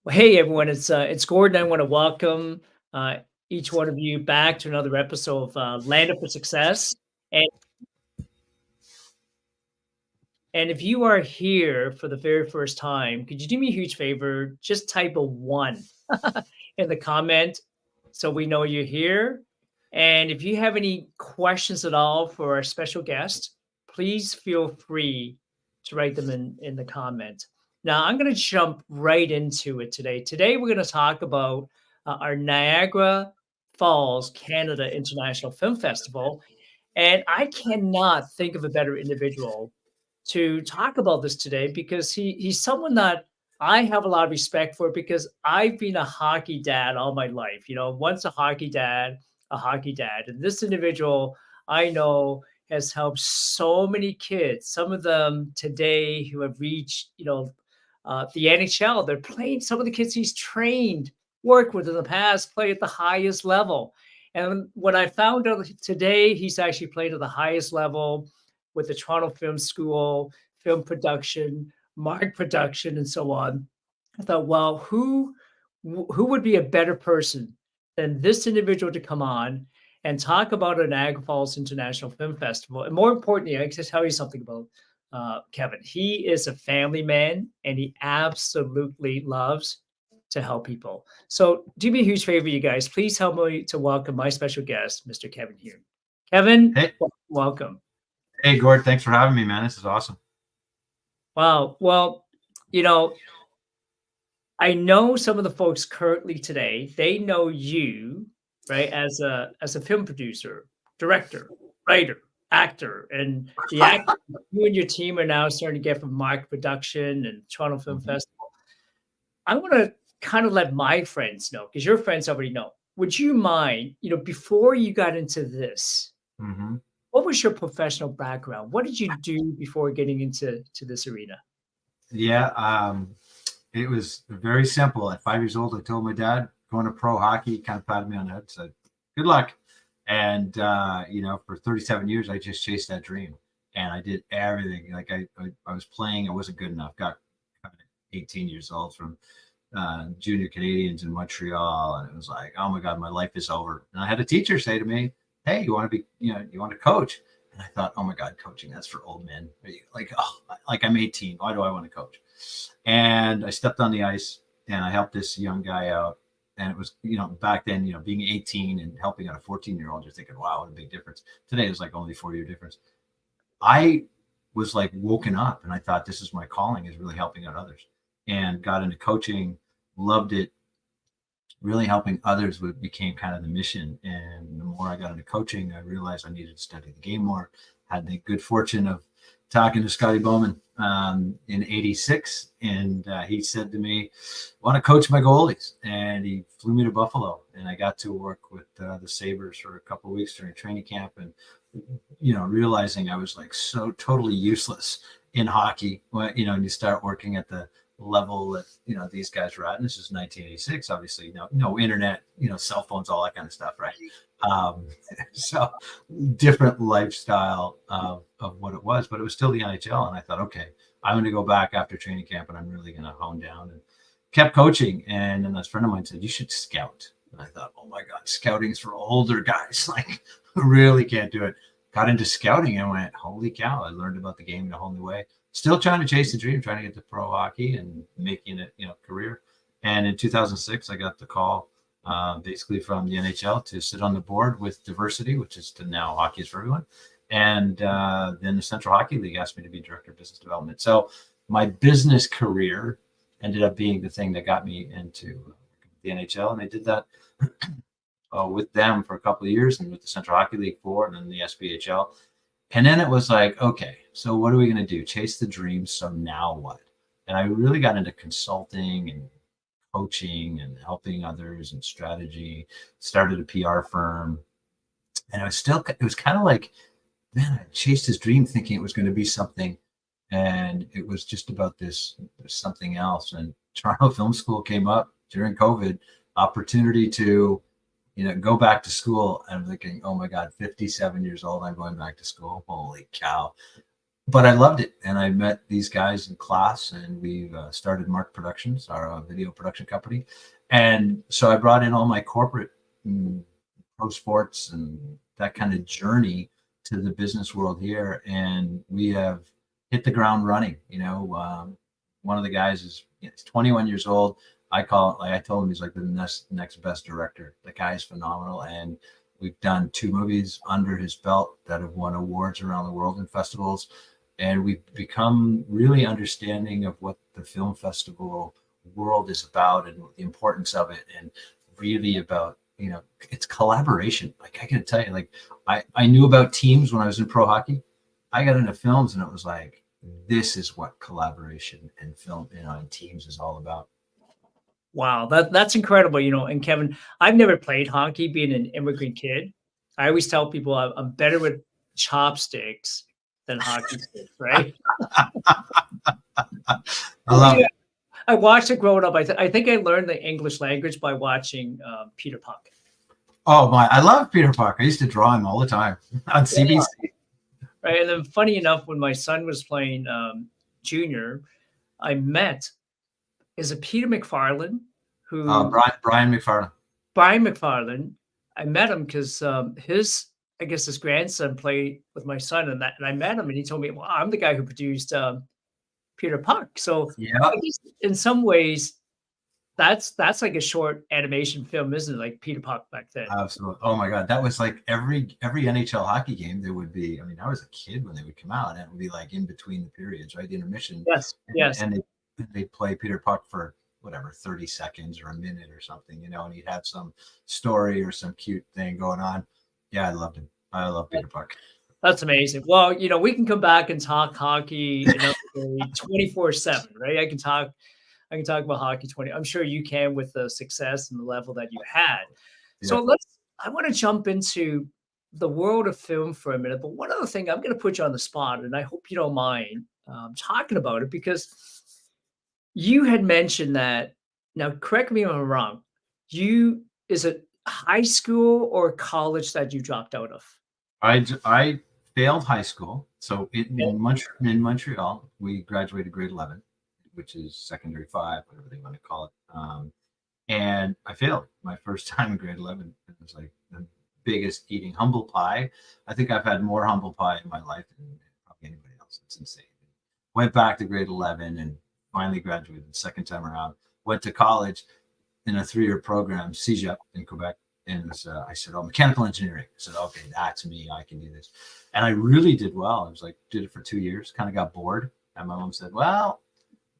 Well, hey everyone, it's Gordon. I want to welcome uh, each one of you back to another episode of Land Up for Success. And and if you are here for the very first time, could you do me a huge favor? Just type a one in the comment so we know you're here. And if you have any questions at all for our special guest, please feel free to write them in the comment. Now, I'm going to jump right into it today. Today, we're going to talk about our Niagara Falls, Canada International Film Festival. And I cannot think of a better individual to talk about this today because he's someone that I have a lot of respect for because I've been a hockey dad all my life. You know, once a hockey dad. And this individual I know has helped so many kids, some of them today who have reached, the NHL. They're playing some of the kids he's trained, worked with in the past, play at the highest level. And what I found out today, he's actually played at the highest level with the Toronto Film School, film production, mark production, and so on. I thought, well, who would be a better person than this individual to come on and talk about an Niagara Falls International Film Festival? And more importantly, I can tell you something about Kevin. He is a family man, and he absolutely loves to help people. So, do me a huge favor, you guys. Please help me to welcome my special guest, Mr. Kevin Huhn. Kevin, Hey, welcome. hey, Gord, thanks for having me, man. This is awesome. Wow. Well, you know, I know some of the folks currently today, they know you, right, as a film producer, director, writer, actor, and the act you and your team are now starting to get from Mark Production and Toronto Film Mhm. Festival. I want to kind of let my friends know because your friends already know. Would you mind, before you got into this, Mhm. what was your professional background? What did you do before getting into this arena? Yeah, it was very simple. At 5 years old, I told my dad going to pro hockey. He kind of patted me on the head, said, "Good luck." And for 37 years, I just chased that dream, and I did everything. Like I was playing. I wasn't good enough. Got 18 years old from junior Canadians in Montreal, and it was like, oh my God, my life is over. And I had a teacher say to me, "Hey, you want to be, you want to coach?" And I thought, oh my God, coaching, that's for old men. Like, oh, like I'm 18. Why do I want to coach? And I stepped on the ice and I helped this young guy out. And it was, back then, being 18 and helping out a 14-year-old, you're thinking, wow, what a big difference. Today it's like only 4 year difference. I was like woken up and I thought this is my calling, is really helping out others, and got into coaching, loved it. Really helping others became kind of the mission. And the more I got into coaching, I realized I needed to study the game more. Had the good fortune of talking to Scotty Bowman in '86, and he said to me, "Want to coach my goalies?" And he flew me to Buffalo, and I got to work with the Sabres for a couple of weeks during training camp, and realizing I was like so totally useless in hockey. And you start working at the level that these guys were at, and this is 1986. Obviously, no internet, cell phones, all that kind of stuff, right? Um, so different lifestyle of what it was, but it was still the NHL. And I thought, okay, I'm going to go back after training camp, and I'm really going to hone down, and kept coaching. And then this friend of mine said, you should scout. And I thought, oh my God, scouting's for older guys. Like, really can't do it. Got into scouting and went, holy cow, I learned about the game in a whole new way. Still trying to chase the dream, trying to get to pro hockey and making it, career. And in 2006, I got the call basically from the NHL to sit on the board with diversity, which is to now hockey is for everyone. And then the Central Hockey League asked me to be director of business development. So my business career ended up being the thing that got me into the NHL. And I did that with them for a couple of years, and with the Central Hockey League and then the SPHL. And then it was like, okay, so what are we going to do? Chase the dream. So now what? And I really got into consulting and coaching and helping others and strategy. Started a PR firm, and it was kind of like, man, I chased his dream thinking it was going to be something, and it was just about this something else. And Toronto Film School came up during COVID, opportunity to go back to school. And I'm thinking, oh my God, 57 years old, I'm going back to school. Holy cow. but I loved it, and I met these guys in class, and we started Mark Productions, our video production company, and so I brought in all my corporate mm, pro sports and that kind of journey to the business world here, and we have hit the ground running. One of the guys is, he's 21 years old. I call it, like I told him, he's like the next best director. The guy is phenomenal, and we've done 2 movies under his belt that have won awards around the world in festivals, and we've become really understanding of what the film festival world is about and the importance of it, and really about, it's collaboration. Like, I can tell you, like, I knew about teams when I was in pro hockey. I got into films and it was like, this is what collaboration and film, and teams is all about. Wow, that's incredible. And Kevin, I've never played hockey, being an immigrant kid. I always tell people I'm better with chopsticks than hockey sticks, right? I love Yeah, it. I watched it growing up. I think I learned the English language by watching Peter Puck. Oh my, I love Peter Parker. I used to draw him all the time on Yeah. CBC. Right. And then, funny enough, when my son was playing junior, I met, is it Peter McFarland, who Brian McFarlane. Brian McFarland. I met him because I guess his grandson played with my son, and I met him, and he told me, "Well, I'm the guy who produced Peter Puck." So Yeah, I guess in some ways, that's like a short animation film, isn't it? Like Peter Puck back then. absolutely. Oh my God, that was like every NHL hockey game. There would be. I mean, I was a kid when they would come out, and it would be like in between the periods, right? The intermission, Yes, yes. and they play Peter Puck for whatever 30 seconds or a minute or something, and he'd have some story or some cute thing going on. Yeah, I loved him. I love Peter Puck. That's amazing. Well, we can come back and talk hockey another day, 24/7, right? I can talk about hockey 20. I'm sure you can, with the success and the level that you had. Yeah. So I want to jump into the world of film for a minute. But one other thing, I'm going to put you on the spot, and I hope you don't mind talking about it, because you had mentioned that. Now, correct me if I'm wrong. Is it high school or college that you dropped out of? I failed high school. So Yeah. in Montreal, we graduated grade 11, which is secondary 5, whatever they want to call it. And I failed my first time in grade 11. It was like the biggest eating humble pie. I think I've had more humble pie in my life than probably anybody else. It's insane. Went back to grade 11 and finally graduated the second time around. Went to college in a 3-year program, CEGEP in Quebec. And I said, oh, mechanical engineering. I said, okay, that's me. I can do this. And I really did well. I was like, did it for 2 years, kind of got bored. And my mom said, well,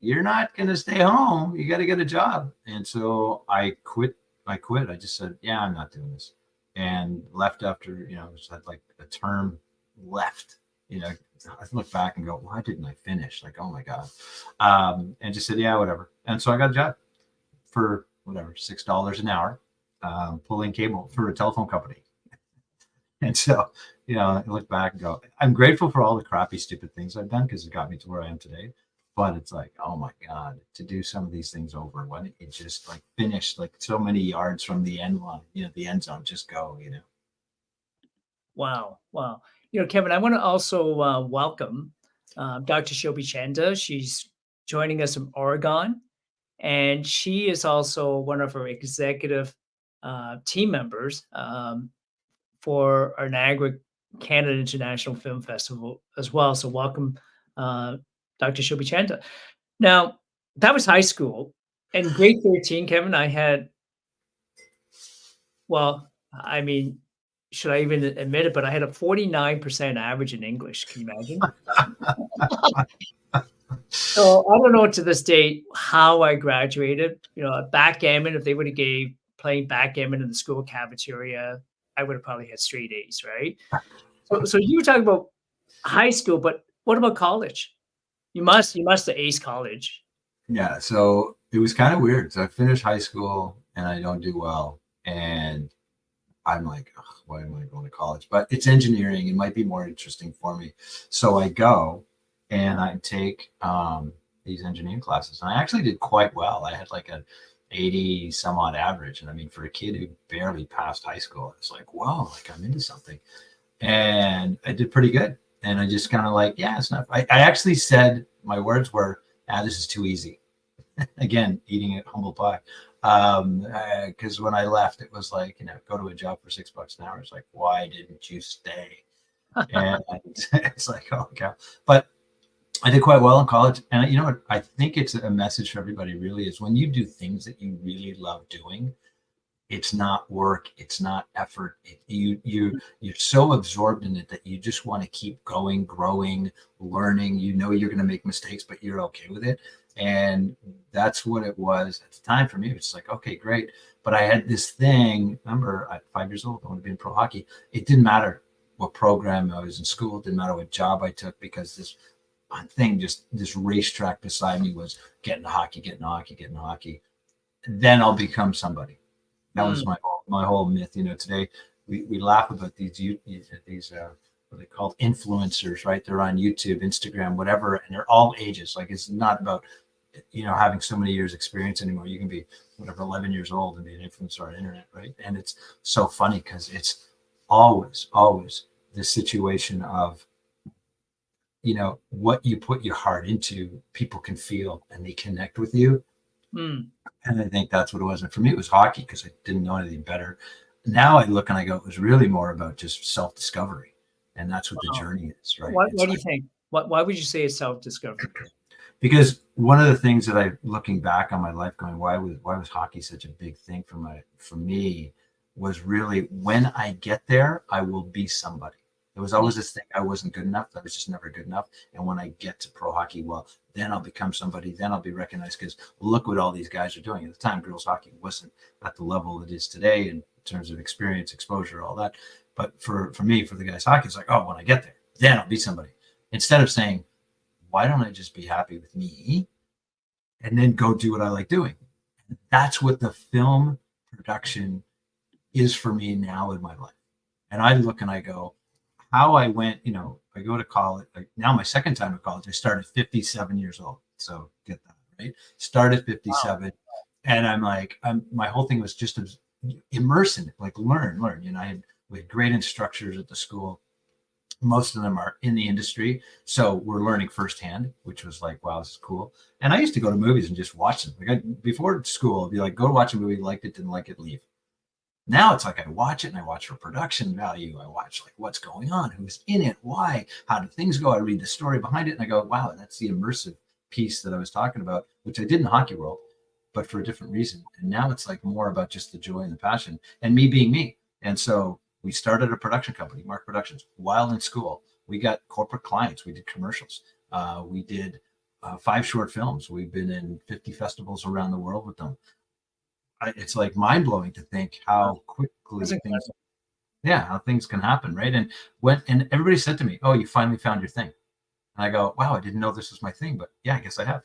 you're not going to stay home. You got to get a job. And so I quit. I just said, yeah, I'm not doing this. And left after, just had like a term left. I look back and go, why didn't I finish? Like, oh my God. And just said, yeah, whatever. And so I got a job for whatever, $6 an hour, pulling cable for a telephone company. And so, I look back and go, I'm grateful for all the crappy, stupid things I've done because it got me to where I am today. But it's like, oh my God, to do some of these things over, when it just like finish like so many yards from the end line, the end zone, just go. Wow, wow. Kevin, I want to also welcome Dr. Shobi Chanda. She's joining us from Oregon, and she is also one of our executive team members for our Niagara Canada International Film Festival as well. So, welcome, Dr. Shobi Chanda. Now, that was high school. In grade 13, Kevin, I had, well, I mean, should I even admit it? But I had a 49% average in English. Can you imagine? So I don't know to this date how I graduated. Backgammon, if they would have gave playing backgammon in the school cafeteria, I would have probably had straight A's, right? So you were talking about high school, but what about college? You must have aced college. Yeah. So it was kind of weird. So I finished high school and I don't do well. And I'm like, ugh, why am I going to college? But it's engineering. It might be more interesting for me. So I go and I take these engineering classes. And I actually did quite well. I had like an 80 some odd average. And I mean, for a kid who barely passed high school, it's like, whoa, like I'm into something. And I did pretty good. And I just kind of like, yeah, it's not. I actually said, my words were, this is too easy. Again, eating a humble pie. Because when I left, it was like, go to a job for $6 an hour. It's like, why didn't you stay? And it's like, oh, okay. But I did quite well in college. And you know what? I think it's a message for everybody really is when you do things that you really love doing, it's not work, it's not effort. You're so absorbed in it that you just want to keep going, growing, learning. You're going to make mistakes, but you're okay with it. And that's what it was at the time for me. It's like, okay, great. But I had this thing. Remember, at 5 years old, I wanted to be in pro hockey. It didn't matter what program I was in school. It didn't matter what job I took, because this thing, just this racetrack beside me, was getting to hockey, getting to hockey, getting to hockey. Then I'll become somebody. That was my whole myth. Today we laugh about these what are they called, influencers, right? They're on YouTube, Instagram, whatever, and they're all ages. Like, it's not about having so many years experience anymore. You can be whatever 11 years old and be an influencer on the internet, right? And it's so funny because it's always the situation of what you put your heart into, people can feel and they connect with you. And I think that's what it was. And for me, it was hockey because I didn't know anything better. Now I look and I go, it was really more about just self-discovery. And that's what the journey is, right? What do you think? Why would you say it's self-discovery? Because one of the things that looking back on my life, going, why was hockey such a big thing for me, was really, when I get there, I will be somebody. There was always this thing, I wasn't good enough. I was just never good enough. And when I get to pro hockey, well, then I'll become somebody. Then I'll be recognized, because look what all these guys are doing. At the time, girls hockey wasn't at the level it is today in terms of experience, exposure, all that. But for me, for the guys hockey, it's like, oh, when I get there, then I'll be somebody. Instead of saying, why don't I just be happy with me and then go do what I like doing? That's what the film production is for me now in my life. And I look and I go, how I went, I go to college, like now my second time at college, I started 57 years old. So get that, right? Started 57. Wow. And I'm like, my whole thing was just immerse in it, like learn. We had great instructors at the school. Most of them are in the industry. So we're learning firsthand, which was like, wow, this is cool. And I used to go to movies and just watch them. Like before school, I'd be like, go watch a movie, liked it, didn't like it, leave. Now it's like I watch it and I watch for production value. I watch like what's going on, who's in it, why, how do things go? I read the story behind it and I go, wow, that's the immersive piece that I was talking about, which I did in Hockey World, but for a different reason. And now it's like more about just the joy and the passion and me being me. And so we started a production company, Mark Productions, while in school. We got corporate clients. We did commercials. We did 5 short films. We've been in 50 festivals around the world with them. It's like mind blowing to think how quickly how things can happen, right? And and everybody said to me, "Oh, you finally found your thing," and I go, "Wow, I didn't know this was my thing, but yeah, I guess I have."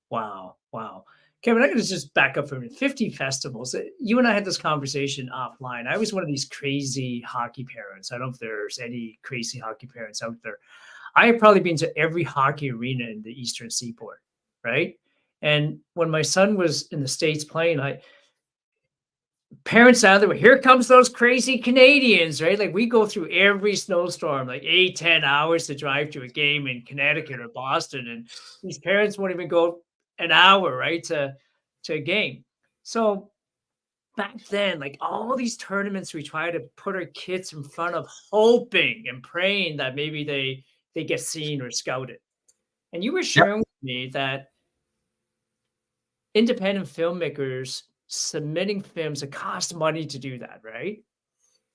Wow. Kevin, I'm going to just back up for a minute. 50 festivals. You and I had this conversation offline. I was one of these crazy hockey parents. I don't know if there's any crazy hockey parents out there. I have probably been to every hockey arena in the Eastern Seaboard, right? And when my son was in the States playing, parents out there, here comes those crazy Canadians, right? Like we go through every snowstorm, like 8-10 hours to drive to a game in Connecticut or Boston. And these parents won't even go an hour, right, to a game. So back then, like all these tournaments, we try to put our kids in front of, hoping and praying that maybe they get seen or scouted. And you were Yep. sharing with me that independent filmmakers submitting films, it costs money to do that, right?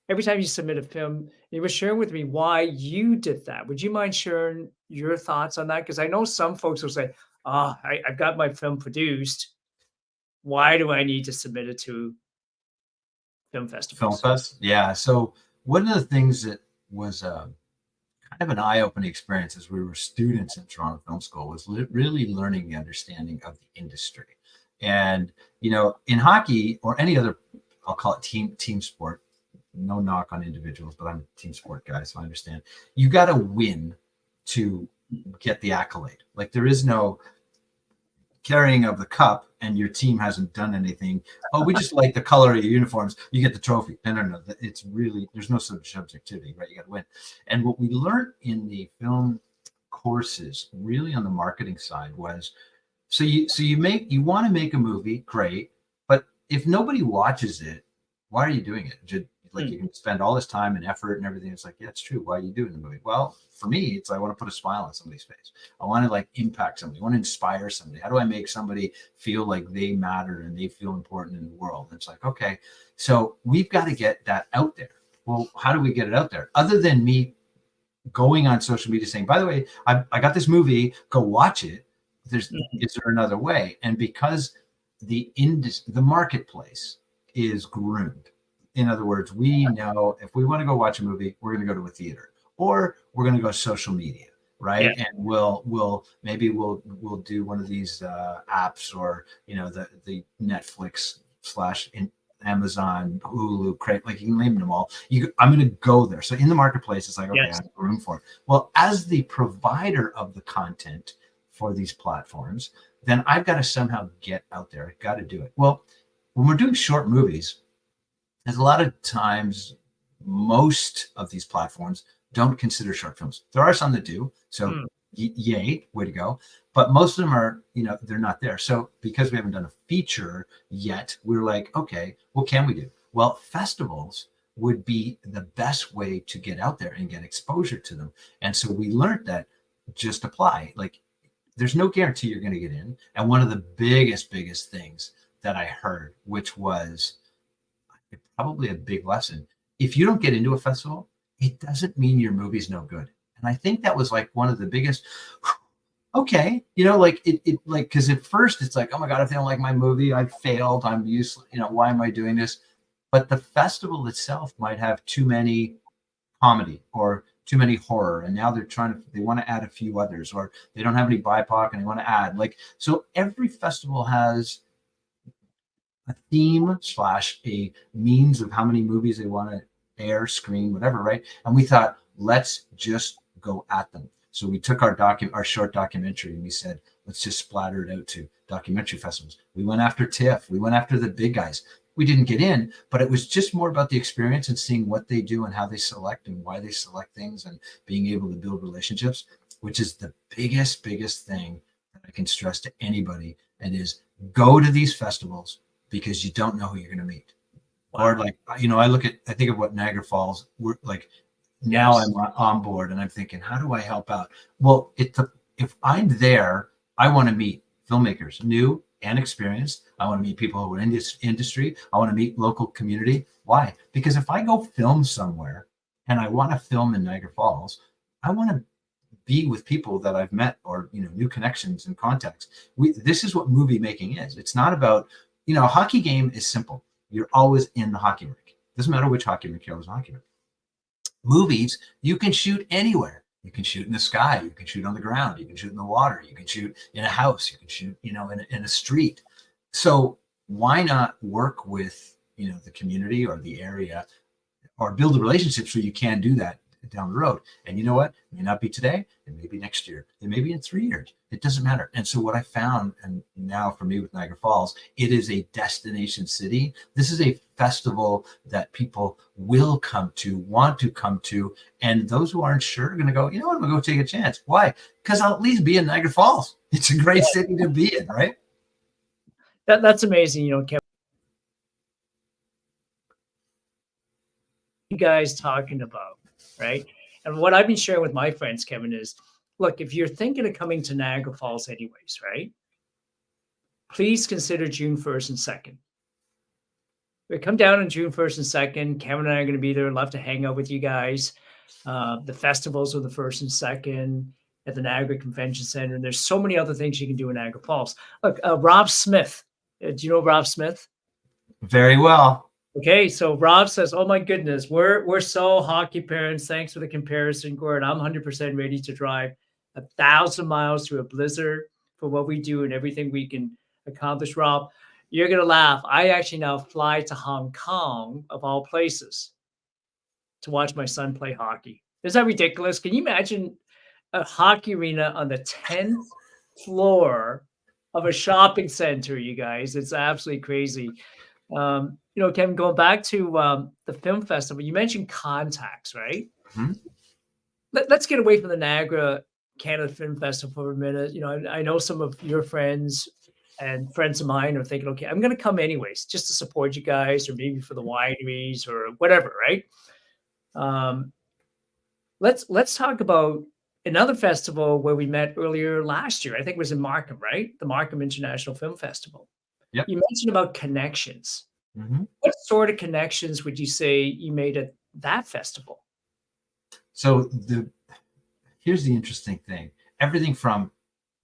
Every time you submit a film, you were sharing with me why you did that. Would you mind sharing your thoughts on that? Because I know some folks will say, oh, I've got my film produced. Why do I need to submit it to film Film festivals? Fest, yeah. So one of the things that was kind of an eye-opening experience as we were students in Toronto Film School was really learning the understanding of the industry. And in hockey or any other, I'll call it team sport. No knock on individuals, but I'm a team sport guy, so I understand. You got to win to get the accolade. Like there is no carrying of the cup and your team hasn't done anything. Oh, we just like the color of your uniforms. You get the trophy. No. It's really, there's no subjectivity, right? You got to win. And what we learned in the film courses, really on the marketing side, was you want to make a movie, great, but if nobody watches it, why are you doing it? Like you can spend all this time and effort and everything. It's like, yeah, it's true. Why are you doing the movie? Well, for me, it's I want to put a smile on somebody's face. I want to like impact somebody. I want to inspire somebody. How do I make somebody feel like they matter and they feel important in the world? And it's like, okay, so we've got to get that out there. Well, how do we get it out there? Other than me going on social media saying, by the way, I got this movie, go watch it. Is there another way? And because the marketplace is groomed. In other words, we know if we want to go watch a movie, we're going to go to a theater or we're going to go social media, right? Yeah. And we'll do one of these apps, or the Netflix slash Amazon, Hulu, like you can name them all. I'm going to go there. So in the marketplace, it's like, okay, Yes. I have room for it. Well, as the provider of the content for these platforms, then I've got to somehow get out there. I've got to do it. Well, when we're doing short movies, there's a lot of times most of these platforms don't consider short films. There are some that do. So yay, way to go. But most of them are, they're not there. So because we haven't done a feature yet, we're like, okay, what can we do? Well, festivals would be the best way to get out there and get exposure to them. And so we learned that just apply. Like there's no guarantee you're going to get in. And one of the biggest things that I heard, which was probably a big lesson. If you don't get into a festival, it doesn't mean your movie's no good. And I think that was like one of the biggest, okay, like because at first it's like, oh my God, if they don't like my movie, I've failed, I'm useless, why am I doing this? But the festival itself might have too many comedy or too many horror. And now they want to add a few others, or they don't have any BIPOC and they want to add so every festival has a theme slash a means of how many movies they want to air, screen, whatever, right? And we thought, let's just go at them. So we took our short documentary and we said, let's just splatter it out to documentary festivals. We went after TIFF. We went after the big guys. We didn't get in, but it was just more about the experience and seeing what they do and how they select and why they select things and being able to build relationships, which is the biggest thing that I can stress to anybody. And is go to these festivals, because you don't know who you're going to meet. Wow. Or I think of what Niagara Falls, we're like, now I'm on board and I'm thinking, how do I help out? Well, if I'm there, I want to meet filmmakers, new and experienced. I want to meet people who are in this industry. I want to meet local community. Why? Because if I go film somewhere and I want to film in Niagara Falls, I want to be with people that I've met, or new connections and contacts. This is what movie making is. It's not about, a hockey game is simple. You're always in the hockey rink. Doesn't matter which hockey rink, you're always in the hockey rink. Movies, you can shoot anywhere. You can shoot in the sky. You can shoot on the ground. You can shoot in the water. You can shoot in a house. You can shoot, in a street. So why not work with, the community or the area, or build a relationship so you can do that down the road? And you know what? It may not be today. It may be next year. It may be in 3 years. It doesn't matter. And so what I found, and now for me with Niagara Falls, it is a destination city. This is a festival that people will come to, want to come to. And those who aren't sure are going to go, you know what, I'm going to go take a chance. Why? Because I'll at least be in Niagara Falls. It's a great city to be in, right? That's amazing, Kevin. You guys talking about, right? And what I've been sharing with my friends, Kevin, is look, if you're thinking of coming to Niagara Falls anyways, right? Please consider June 1st and 2nd. We come down on June 1st and 2nd. Kevin and I are going to be there. Love to hang out with you guys. The festivals are the 1st and 2nd at the Niagara Convention Center. And there's so many other things you can do in Niagara Falls. Look, Rob Smith. Do you know Rob Smith? Very well. Okay, so Rob says, "Oh my goodness, we're so hockey parents. Thanks for the comparison, Gord. I'm 100% ready to drive 1,000 miles through a blizzard for what we do and everything we can accomplish." Rob, you're gonna laugh. I actually now fly to Hong Kong, of all places, to watch my son play hockey. Is that ridiculous? Can you imagine a hockey arena on the 10th floor of a shopping center, you guys. It's absolutely crazy. Kevin, going back to the film festival, you mentioned contacts, right? Mhm. Let's get away from the Niagara Canada Film Festival for a minute. I know some of your friends and friends of mine are thinking, okay, I'm going to come anyways, just to support you guys, or maybe for the wineries or whatever, right? Um, let's talk about another festival where we met earlier last year. I think it was in Markham, right? The Markham International Film Festival. Yep. You mentioned about connections. Mhm. What sort of connections would you say you made at that festival? So here's the interesting thing. Everything from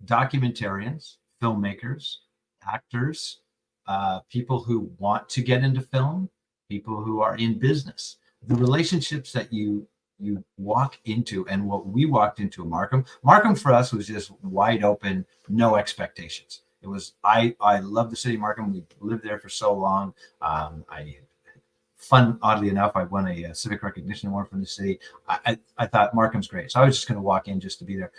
documentarians, filmmakers, actors, people who want to get into film, people who are in business. The relationships that you walk into, and what we walked into in Markham. Markham for us was just wide open, no expectations. It was I love the city of Markham. We lived there for so long. I fun, oddly enough, I won a civic recognition award from the city. I thought Markham's great, so I was just going to walk in just to be there.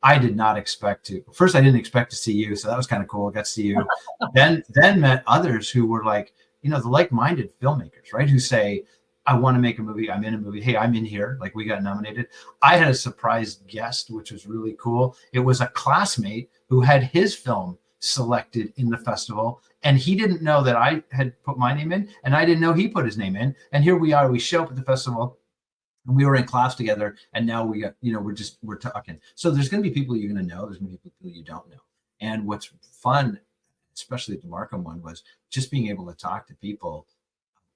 I did not expect to. First, I didn't expect to see you, so that was kind of cool. I got to see you. Then met others who were like, the like-minded filmmakers, right? Who say, I want to make a movie. I'm in a movie. Hey, I'm in here. Like, we got nominated. I had a surprise guest, which was really cool. It was a classmate who had his film selected in the festival, and he didn't know that I had put my name in, and I didn't know he put his name in. And here we are. We show up at the festival, and we were in class together, and now we got, we're talking. So there's going to be people you're going to know. There's going to be people you don't know. And what's fun, especially at the Markham one, was just being able to talk to people,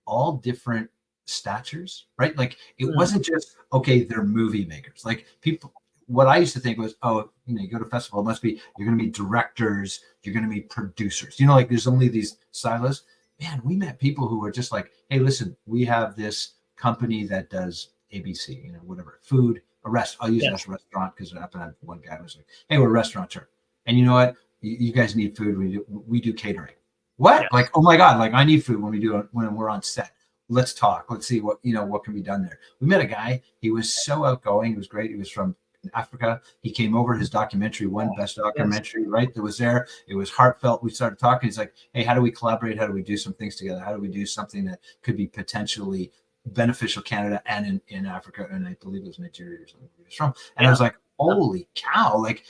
all different statures, right? Like, it wasn't just, okay, they're movie makers. Like, people, what I used to think was, oh, you go to a festival, it must be, you're going to be directors, you're going to be producers. Like, there's only these silos. Man, we met people who were just like, hey, listen, we have this company that does ABC, whatever, food, a rest. I'll use it as a restaurant because it happened to have one guy who was like, hey, we're a restaurateur. And you know what? You guys need food. We do catering. What? Yes. Like, oh my God, like, I need food when we're on set. Let's talk. Let's see what can be done there. We met a guy. He was so outgoing. He was great. He was from Africa. He came over. His documentary won best documentary, right? That was there. It was heartfelt. We started talking. He's like, hey, how do we collaborate? How do we do some things together? How do we do something that could be potentially beneficial Canada and in Africa? And I believe it was Nigeria or something he was from. And I was like, holy cow. Like,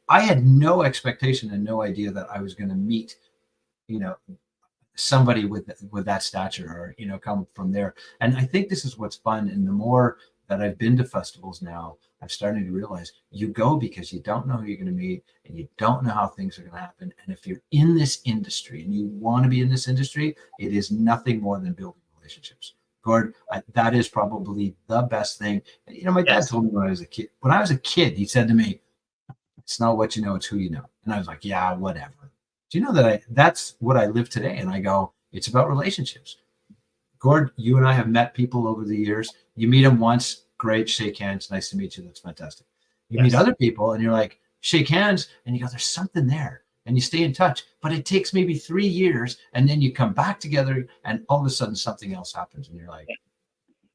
I had no expectation and no idea that I was going to meet, somebody with that stature, or come from there. And I think this is what's fun. And the more that I've been to festivals now, I'm starting to realize you go because you don't know who you're going to meet, and you don't know how things are going to happen. And if you're in this industry and you want to be in this industry, it is nothing more than building relationships. Gord, that is probably the best thing. My dad told me when I was a kid. When I was a kid, he said to me, "It's not what you know, it's who you know." And I was like, "Yeah, whatever." Do you know that that's what I live today? And I go, it's about relationships. Gord, you and I have met people over the years. You meet them once, great, shake hands, nice to meet you. That's fantastic. You meet other people and you're like, shake hands, and you go, there's something there. And you stay in touch. But it takes maybe 3 years, and then you come back together, and all of a sudden something else happens. And you're like,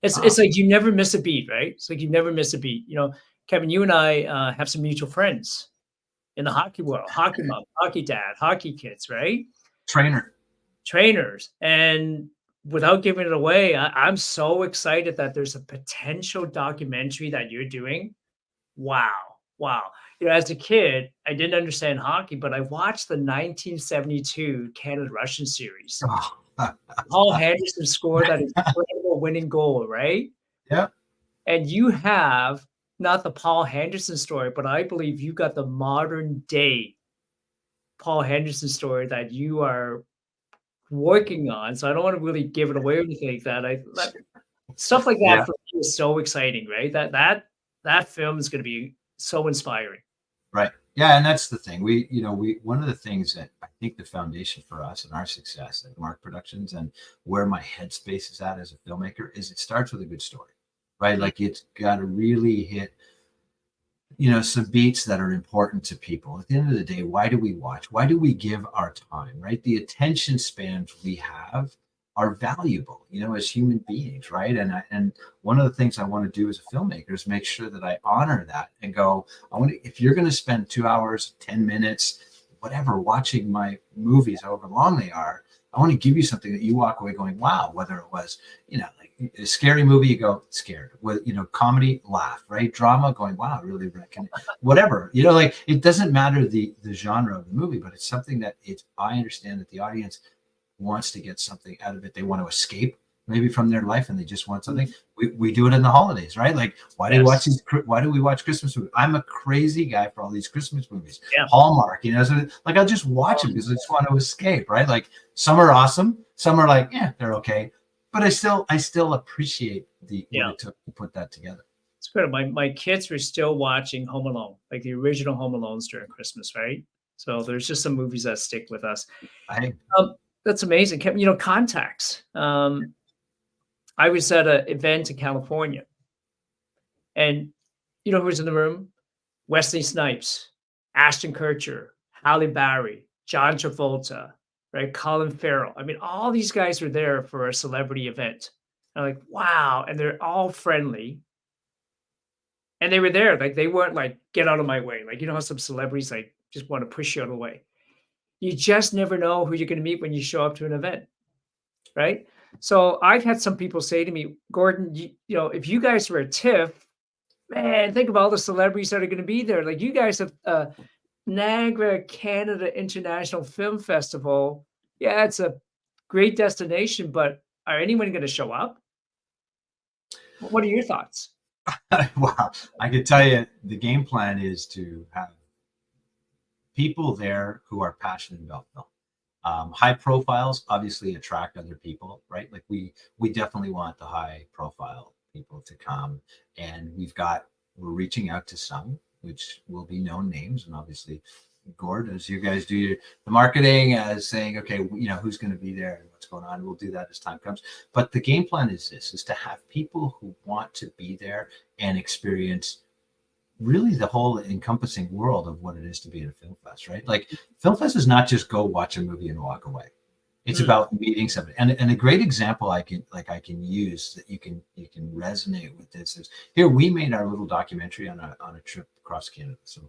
it's like you never miss a beat, right? It's like you never miss a beat. Kevin, you and I have some mutual friends in the hockey world, hockey mom, hockey dad, hockey kids, right? Trainers. And without giving it away, I'm so excited that there's a potential documentary that you're doing. Wow. As a kid, I didn't understand hockey, but I watched the 1972 Canada-Russian series. Paul Henderson scored that incredible winning goal, right? Yeah. And you have not the Paul Henderson story, but I believe you got the modern day Paul Henderson story that you are working on. So I don't want to really give it away or anything like that. Stuff like that for me is so exciting, right? That film is going to be so inspiring. Right. Yeah, and that's the thing. We one of the things that I think the foundation for us and our success at Mark Productions, and where my headspace is at as a filmmaker, is it starts with a good story, right? Like, it's got to really hit, some beats that are important to people. At the end of the day, why do we watch? Why do we give our time, right? The attention spans we have are valuable, as human beings, right? And one of the things I want to do as a filmmaker is make sure that I honor that and go, if you're going to spend 2 hours, 10 minutes, whatever, watching my movies, however long they are, I want to give you something that you walk away going, wow, whether it was, like a scary movie, you go scared, with, comedy, laugh, right? Drama, going, wow, really, whatever, like it doesn't matter the genre of the movie, but it's something that I understand that the audience wants to get something out of it. They want to escape maybe from their life and they just want something. We do it in the holidays, right? Like why do we watch Christmas movies? I'm a crazy guy for all these Christmas movies. Yeah. Hallmark, so like I'll just watch them because I just want to escape, right? Like some are awesome, some are like, yeah, they're okay. But I still appreciate what it took to put that together. It's good. My kids were still watching Home Alone, like the original Home Alones during Christmas, right? So there's just some movies that stick with us. That's amazing. Contacts. I was at an event in California, and who was in the room? Wesley Snipes, Ashton Kutcher, Halle Berry, John Travolta, right? Colin Farrell. I mean, all these guys were there for a celebrity event. I'm like, wow, and they're all friendly. And they were there, like they weren't like, get out of my way. Like, how some celebrities like just want to push you out of the way. You just never know who you're going to meet when you show up to an event, right? So I've had some people say to me, Gordon, if you guys were at TIFF, man, think of all the celebrities that are going to be there. Like you guys have Niagara, Canada International Film Festival. Yeah, it's a great destination, but are anyone going to show up? What are your thoughts? Wow, I can tell you the game plan is to have people there who are passionate about film. High profiles obviously attract other people, right? Like we definitely want the high profile people to come, and we're reaching out to some, which will be known names, and obviously, Gord, as you guys do the marketing, as saying, okay, who's going to be there and what's going on. We'll do that as time comes. But the game plan is to have people who want to be there and experience really the whole encompassing world of what it is to be at a film fest, right? Like film fest is not just go watch a movie and walk away. It's about meeting somebody. And a great example I can use that you can resonate with this is here we made our little documentary on a trip across Canada. So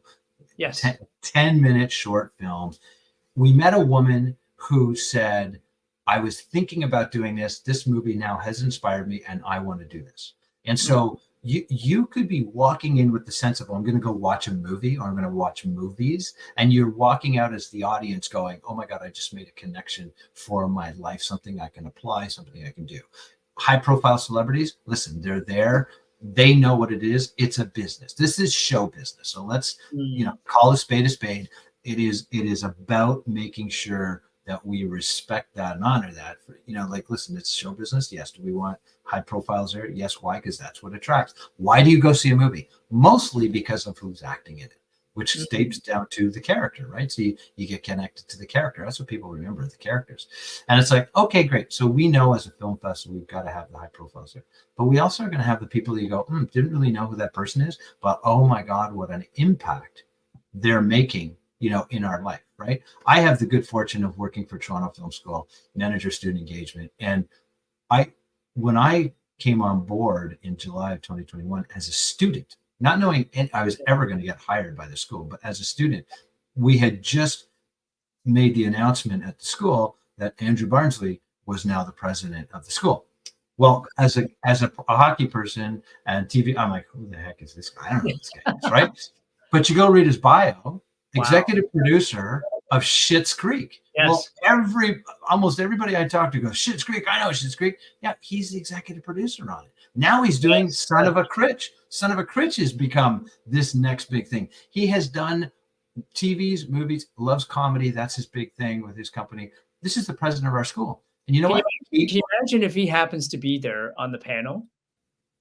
yes, 10-minute short film. We met a woman who said, I was thinking about doing this. This movie now has inspired me and I want to do this. And so you could be walking in with the sense of, I'm going to go watch a movie or I'm going to watch movies. And you're walking out as the audience going, oh my God, I just made a connection for my life, something I can apply, something I can do. High profile celebrities, listen, they're there. They know what it is. It's a business. This is show business. So let's, call a spade a spade. It is about making sure that we respect that and honor that. Listen, it's show business. Yes. Do we want high profiles there? Yes. Why? Because that's what attracts. Why do you go see a movie? Mostly because of who's acting in it, which stays down to the character, right? So you get connected to the character. That's what people remember, the characters. And it's like, okay, great. So we know as a film festival, we've got to have the high profiles there. But we also are going to have the people that you go, didn't really know who that person is, but oh my God, what an impact they're making, in our life, right? I have the good fortune of working for Toronto Film School, manager student engagement. And when I came on board in July of 2021 as a student, not knowing I was ever going to get hired by the school, but as a student, we had just made the announcement at the school that Andrew Barnsley was now the president of the school. Well, as a hockey person and TV, I'm like, who the heck is this guy? I don't know who this guy is, right? But you go read his bio, executive producer of Schitt's Creek. Yes. Well, almost everybody I talk to goes, Schitt's Creek, I know Schitt's Creek. Yeah, he's the executive producer on it. Now he's doing Son of a Critch. Son of a Critch has become this next big thing. He has done TVs, movies, loves comedy. That's his big thing with his company. This is the president of our school. And you know what? Can you imagine if he happens to be there on the panel?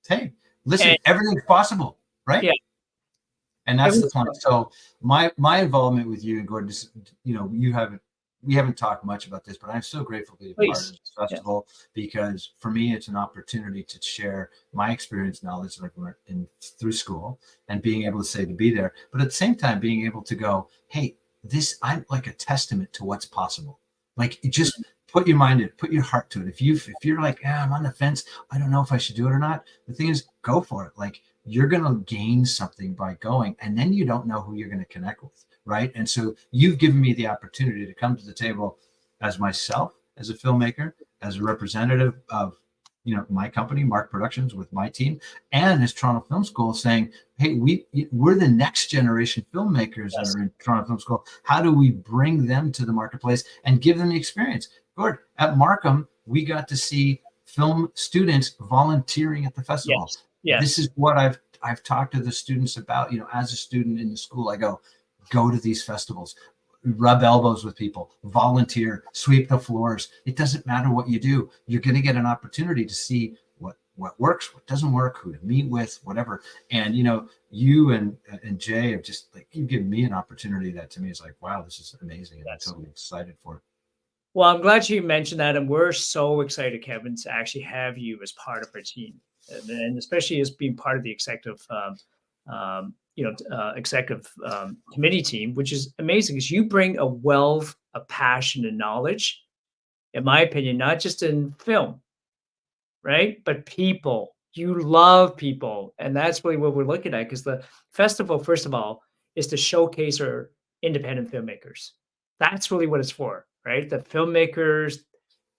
Hey, listen, everything's possible, right? Yeah. And that's the point. So my involvement with you and Gordon, we haven't talked much about this, but I'm so grateful to be part of this festival because for me, it's an opportunity to share my experience, knowledge that I've learned through school and being able to be there. But at the same time, being able to go, hey, I'm like a testament to what's possible. Like just put your mind in it, put your heart to it. If you're like, I'm on the fence, I don't know if I should do it or not. The thing is, go for it. Like you're going to gain something by going, and then you don't know who you're going to connect with, right? And so you've given me the opportunity to come to the table as myself, as a filmmaker, as a representative of my company, Mark Productions, with my team, and as Toronto Film School, saying, hey, we're the next generation filmmakers that Yes. are in Toronto Film School. How do we bring them to the marketplace and give them the experience? Gord, at Markham, we got to see film students volunteering at the festival. Yes. This Yes. is what I've talked to the students about. As a student in the school, I go to these festivals, rub elbows with people, volunteer, sweep the floors. It doesn't matter what you do. You're going to get an opportunity to see what works, what doesn't work, who to meet with, whatever. And you and Jay have just like, you've given me an opportunity that to me is like, wow, this is amazing, and I'm Yes. totally excited for it. Well, I'm glad you mentioned that, and we're so excited, Kevin, to actually have you as part of our team, and especially as being part of the executive committee team, which is amazing because you bring a wealth of passion and knowledge, in my opinion, not just in film, right? But people. You love people. And that's really what we're looking at because the festival, first of all, is to showcase our independent filmmakers. That's really what it's for, right? The filmmakers,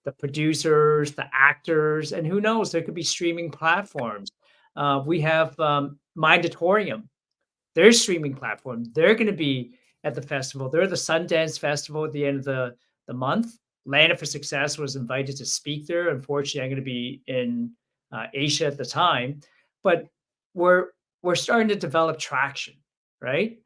the producers, the actors, and who knows, there could be streaming platforms. We have Mindatorium, their streaming platform. They're going to be at the festival. They're the Sundance Festival at the end of the month. Land for Success was invited to speak there. Unfortunately, I'm going to be in Asia at the time, but we're we're starting to develop traction, right?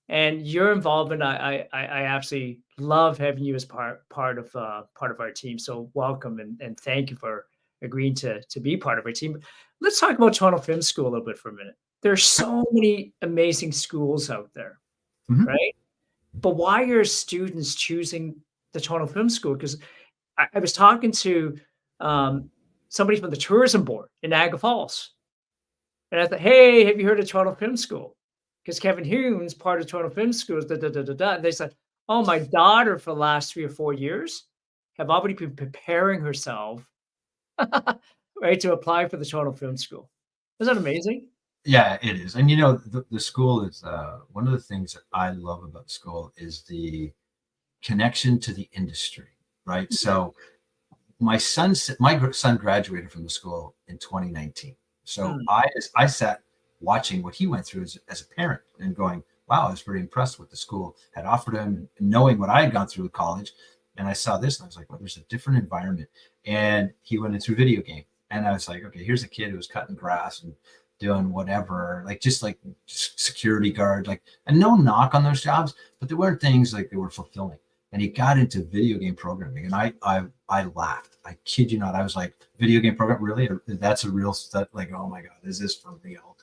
And your involvement, I absolutely love having you as part of our team. So welcome and thank you for agreeing to be part of our team. Let's talk about Toronto Film School a little bit for a minute. There's so many amazing schools out there, Mhm. right? But why are students choosing the Toronto Film School? Because I was talking to um, somebody from the tourism board in Niagara Falls, and I thought, hey, have you heard of Toronto Film School? Because Kevin Huhn's part of Toronto Film School. Da, da, da, da, da. And they said, oh, my daughter for the last 3 or 4 years have already been preparing herself, right, to apply for the Toronto Film School. Isn't that amazing? Yeah, it is. And the school is one of the things that I love about school is the connection to the industry, right? So my son graduated from the school in 2019. So Mm, I sat watching what he went through as a parent and going, wow, I was very impressed with the school had offered him, knowing what I had gone through with college. And I saw this and I was like, well, there's a different environment. And he went into video game. And I was like, okay, here's a kid who was cutting grass and doing whatever, like just like security guard, like, and no knock on those jobs, but there weren't things like they were fulfilling. And he got into video game programming, and I laughed. I kid you not. I was like, video game program, really? That's a real stuff. Like, oh my god, is this for real?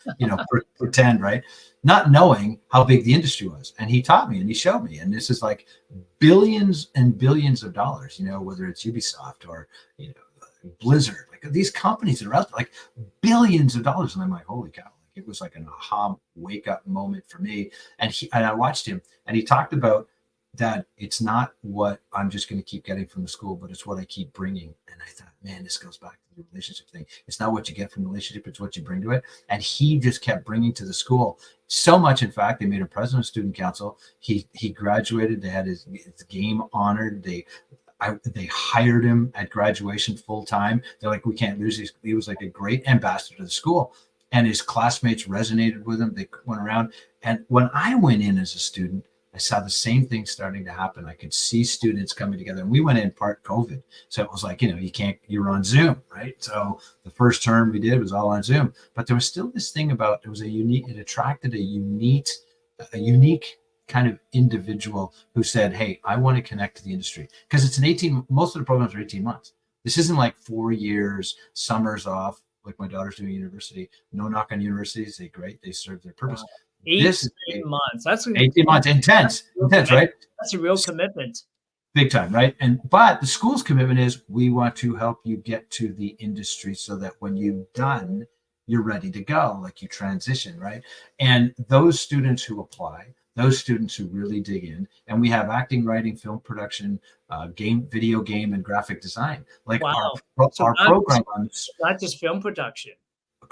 Pretend, right? Not knowing how big the industry was. And he taught me and he showed me. And this is like billions and billions of dollars. Whether it's Ubisoft or you know Blizzard, like these companies that are out there, like billions of dollars. And I'm like, holy cow! Like it was like an aha wake up moment for me. And I watched him, and he talked about that it's not what I'm just going to keep getting from the school, but it's what I keep bringing. And I thought, man, this goes back to the relationship thing. It's not what you get from the relationship, it's what you bring to it. And he just kept bringing to the school so much. In fact, they made him president of student council. He graduated. They had his game honored. They hired him at graduation full time. They're like, we can't lose. He was like a great ambassador to the school. And his classmates resonated with him. They went around. And when I went in as a student, I saw the same thing starting to happen. I could see students coming together, and we went in part COVID. So it was like, you're on Zoom, right? So the first term we did was all on Zoom, but there was still this thing about, it attracted a unique kind of individual who said, hey, I want to connect to the industry. Because most of the programs are 18 months. This isn't like 4 years, summers off, like my daughter's doing university. No knock on universities. They serve their purpose. wow. This 18 is months. That's 18 months, real intense, commitment. right? That's a real commitment. Big time, right? But the school's commitment is, we want to help you get to the industry so that when you've done, you're ready to go, like you transition, right? And those students who apply, those students who really dig in, and we have acting, writing, film production, video game, and graphic design. Like Wow. our So our not just program on this. not just film production.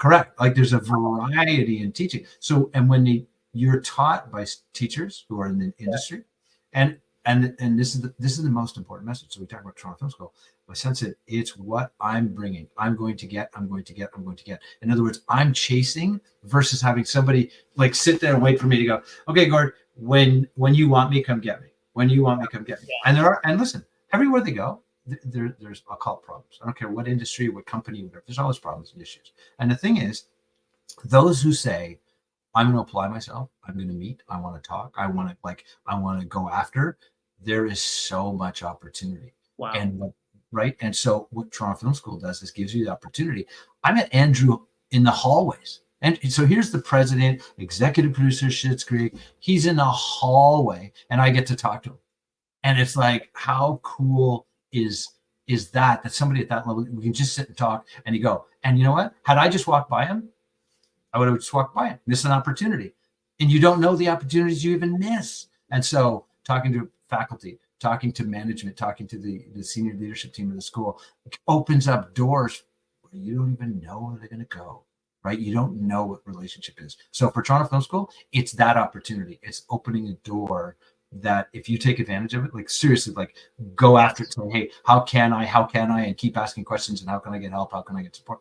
Correct. Like there's a variety in teaching. So, and when you're taught by teachers who are in the industry, and this is the most important message. So we talk about Toronto Film School. My sense it, it's what I'm bringing. I'm going to get. I'm going to get. I'm going to get. In other words, I'm chasing versus having somebody like sit there and wait for me to go. Okay, Gord, when you want me, come get me. When you want me, come get me. Yeah. And there are, and listen, everywhere they go, there's I'll call it problems. I don't care what industry, what company, whatever. There's always problems and issues. And the thing is, those who say, I'm going to apply myself, I'm going to meet, I want to talk, I want to go after, there is so much opportunity. Wow. And right. And so what Toronto Film School does is gives you the opportunity. I met Andrew in the hallways. And so here's the president, executive producer, Schitt's Creek. He's in the hallway and I get to talk to him. And it's like, how cool is that somebody at that level, we can just sit and talk and you go, and you know what? Had I just walked by him, I would have just walked by him, missed an opportunity. And you don't know the opportunities you even miss. And so talking to faculty, talking to management, talking to the senior leadership team of the school opens up doors where you don't even know where they're going to go, right? You don't know what relationship is. So for Toronto Film School, it's that opportunity. It's opening a door that if you take advantage of it, like seriously, like go after it, say, hey, how can I, and keep asking questions, and how can I get help? How can I get support?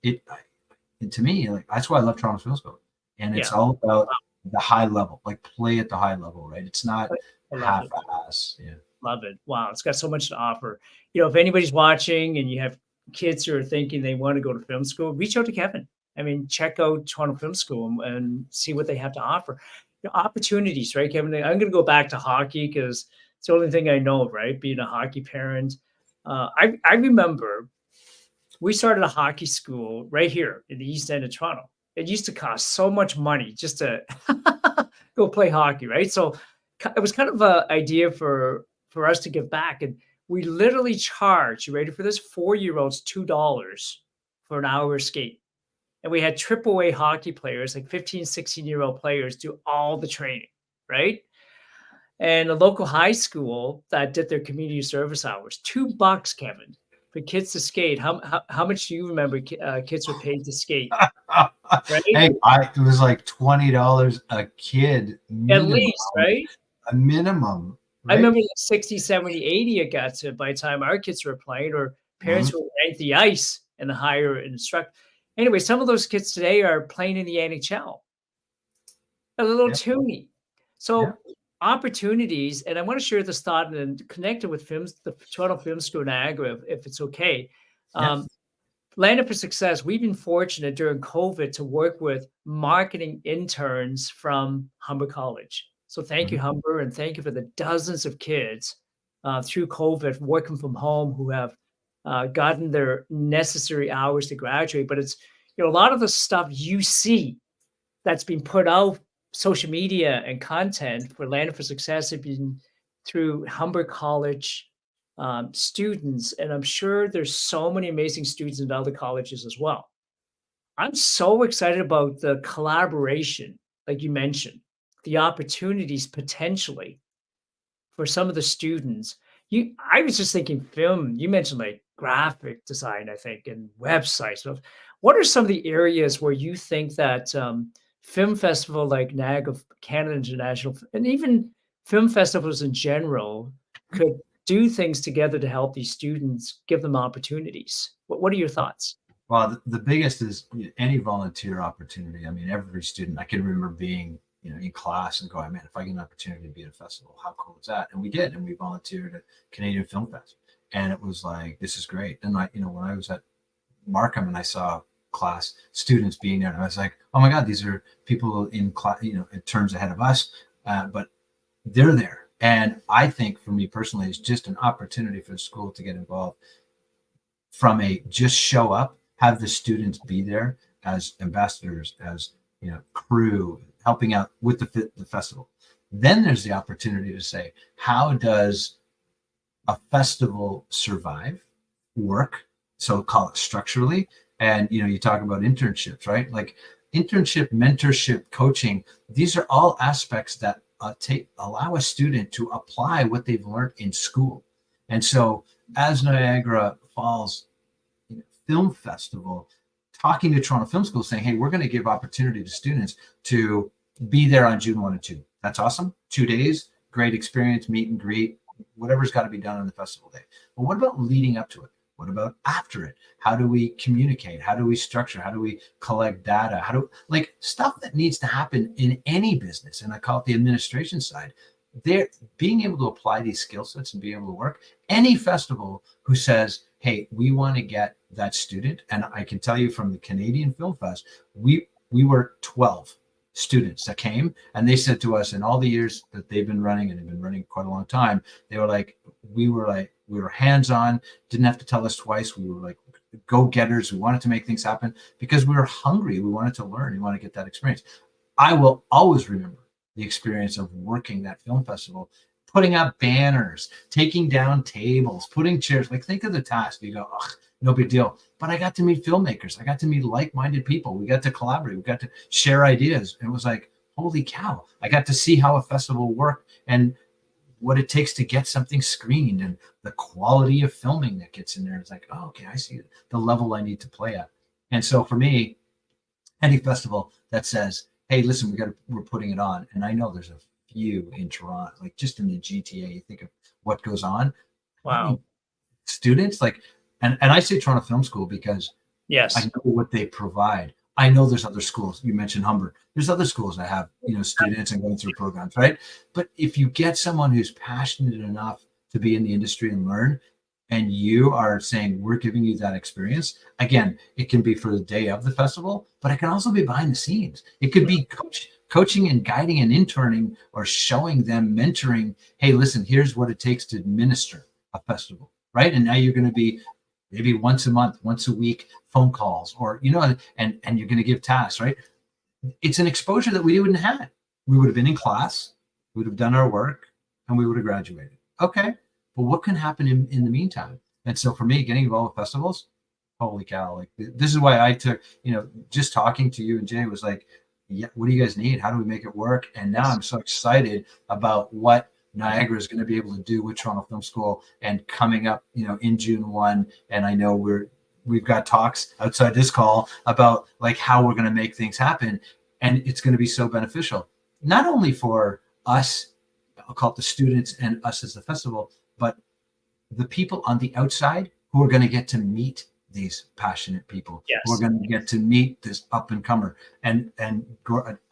And to me, like that's why I love Toronto Film School. And it's all about the high level, like play at the high level, right? It's not half-ass. Yeah. Love it. Wow. It's got so much to offer. If anybody's watching and you have kids who are thinking they want to go to film school, reach out to Kevin. I mean, check out Toronto Film School and see what they have to offer. Opportunities, right, Kevin? I'm going to go back to hockey because it's the only thing I know of, right? Being a hockey parent. I remember we started a hockey school right here in the East End of Toronto. It used to cost so much money just to go play hockey, right? So it was kind of an idea for us to give back. And we literally charged, you ready for this, 4-year-olds $2 for an hour skate. And we had AAA hockey players, like 15, 16-year-old players, do all the training, right? And a local high school that did their community service hours, $2, Kevin, for kids to skate. How much do you remember kids were paid to skate? Right? Hey, it was like $20 a kid minimum, at least, right? A minimum. Right? I remember 60, 70, 80 it got to by the time our kids were playing, or parents would rank the ice and hire an instructor. Anyway, some of those kids today are playing in the NHL. A little toony. So opportunities, and I want to share this thought and connect it with the Toronto Film School Niagara, if it's okay. Land Up for Success, we've been fortunate during COVID to work with marketing interns from Humber College. So thank you, Humber, and thank you for the dozens of kids through COVID working from home who have gotten their necessary hours to graduate. But it's, a lot of the stuff you see that's been put out, social media and content for Land Up for Success have been through Humber College students, and I'm sure there's so many amazing students in other colleges as well. I'm so excited about the collaboration, like you mentioned, the opportunities potentially for some of the students. I was just thinking film. You mentioned like graphic design, I think, and websites. So what are some of the areas where you think that film festival like Niagara Canada International, and even film festivals in general, could do things together to help these students, give them opportunities? What are your thoughts? Well, the biggest is any volunteer opportunity. I mean, every student, I can remember being, in class and going, man, if I get an opportunity to be at a festival, how cool is that? And we did, and we volunteered at Canadian Film Fest. And it was like, this is great. And when I was at Markham and I saw class students being there, and I was like, oh my God, these are people in class, in terms ahead of us, but they're there. And I think for me personally, it's just an opportunity for the school to get involved from just show up, have the students be there as ambassadors, as crew, helping out with the festival. Then there's the opportunity to say, how does a festival survive, work? So call it structurally. And you talk about internships, right? Like internship, mentorship, coaching. These are all aspects that allow a student to apply what they've learned in school. And so, as Niagara Falls Film Festival talking to Toronto Film School saying, hey, we're going to give opportunity to students to be there on June 1 and 2. That's awesome. 2 days, great experience, meet and greet, whatever's got to be done on the festival day. But what about leading up to it? What about after it? How do we communicate? How do we structure? How do we collect data? How do, like, stuff that needs to happen in any business? And I call it the administration side. They're being able to apply these skill sets and be able to work. Any festival who says, hey, we want to get that student, and I can tell you from the Canadian Film Fest, we were 12 students that came, and they said to us, in all the years that they've been running, and they've been running quite a long time, they were like, we were hands-on, didn't have to tell us twice. We were like go-getters. We wanted to make things happen because we were hungry. We wanted to learn. We wanted to get that experience. I will always remember the experience of working that film festival, putting up banners, taking down tables, putting chairs. Like, think of the task. You go, ugh, no big deal. But I got to meet filmmakers. I got to meet like-minded people. We got to collaborate. We got to share ideas. And it was like, holy cow. I got to see how a festival worked and what it takes to get something screened and the quality of filming that gets in there. It's like, oh, okay, I see the level I need to play at. And so for me, any festival that says, hey, listen, we're putting it on. And I know there's a few in Toronto, like just in the GTA, you think of what goes on. I mean, Wow. students, like, and I say Toronto Film School because I Yes. know what they provide. I know there's other schools. You mentioned Humber. There's other schools that have, students and going through programs, right? But if you get someone who's passionate enough to be in the industry and learn, and you are saying, we're giving you that experience, again, it can be for the day of the festival, but it can also be behind the scenes. It could be coaching and guiding and interning, or showing them, mentoring, hey, listen, here's what it takes to administer a festival, right? And now you're going to be maybe once a month, once a week, phone calls, or, and you're going to give tasks, right? It's an exposure that we wouldn't have had. We would have been in class, we would have done our work, and we would have graduated. Okay. But what can happen in the meantime? And so for me, getting involved with festivals, holy cow, like, this is why I took, just talking to you and Jay was like, yeah, what do you guys need? How do we make it work? And now I'm so excited about what Niagara is going to be able to do with Toronto Film School and coming up, in June 1. And I know we've got talks outside this call about like how we're going to make things happen. And it's going to be so beneficial, not only for us, I'll call it the students and us as the festival, but the people on the outside who are going to get to meet these passionate people, who are Yes. going to get to meet this up and comer. And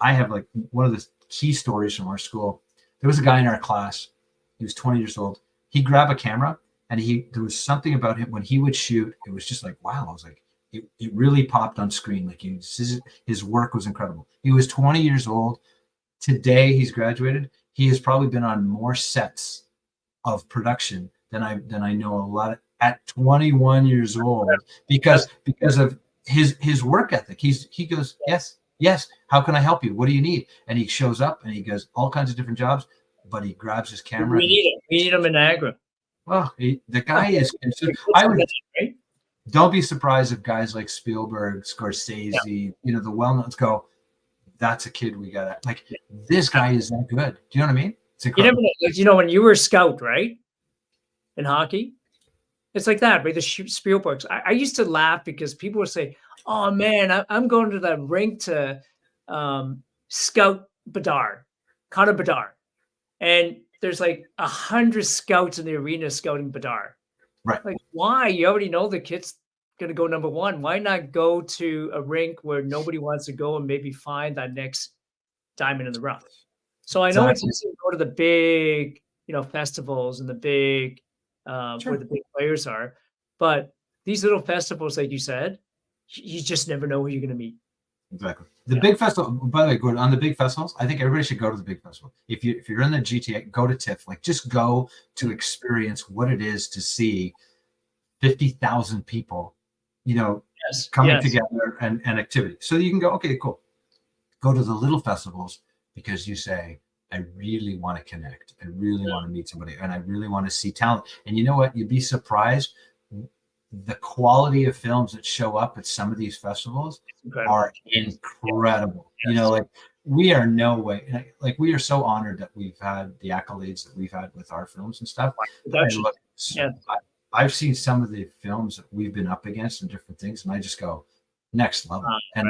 I have, like, one of the key stories from our school. There was a guy in our class. He was 20 years old. He grabbed a camera, and there was something about him when he would shoot. It was just like, wow. I was like, it really popped on screen. Like, his work was incredible. He was 20 years old. Today he's graduated. He has probably been on more sets of production than I know a lot of, at 21 years old, because of his work ethic. He goes, yes, how can I help you? What do you need? And he shows up and he goes all kinds of different jobs, but he grabs his camera. We need them in Niagara. Well, the guy is. I would. Right? Don't be surprised if guys like Spielberg, Scorsese, the well-knowns go, that's a kid we got. Like, this guy is that good. Do you know what I mean? It's incredible. You never know, when you were a scout, right, in hockey, it's like that, right? The Spielbergs. I used to laugh because people would say, "Oh man, I'm going to the rink to scout Bedard, Connor Bedard," and there's like 100 scouts in the arena scouting Bedard. Right. Like, why? You already know the kid's going to go number one. Why not go to a rink where nobody wants to go and maybe find that next diamond in the rough? So I know it's easy to go to the big, festivals and the big, where the big players are, but these little festivals, like you said, you just never know who you're going to meet. Exactly. The big festival, by the way, good on the big festivals. I think everybody should go to the big festival. If you're in the GTA, go to TIFF. Like, just go to experience what it is to see 50,000 people, coming together and activity. So you can go, okay, cool. Go to the little festivals because you say, I really want to connect. I really want to meet somebody, and I really want to see talent. And you know what? You'd be surprised. The quality of films that show up at some of these festivals are incredible. Yes. Like, we are no way, like, we are so honored that we've had the accolades that we've had with our films and stuff. I've seen some of the films that we've been up against and different things, and I just go, next level. And